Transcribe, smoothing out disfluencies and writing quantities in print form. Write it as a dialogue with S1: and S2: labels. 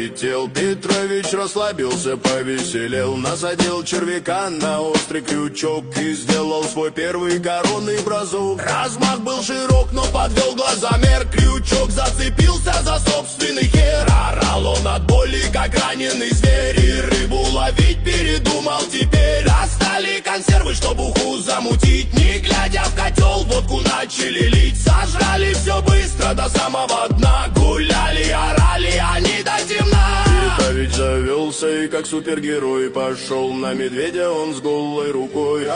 S1: полетел. Петрович расслабился, повеселел, насадил червяка на острый крючок и сделал свой первый коронный бросок. Размах был широк, но подвел глазомер. Крючок зацепился за собственный хер. Орал он от боли, как раненый зверь, и рыбу ловить передумал теперь. Достали консервы, чтоб уху замутить, не глядя в котел, водку начали лить. Сожрали все быстро до самого дна, гуляли, орали они до темна. Петрович завелся и как супергерой пошел на медведя он с голой рукой.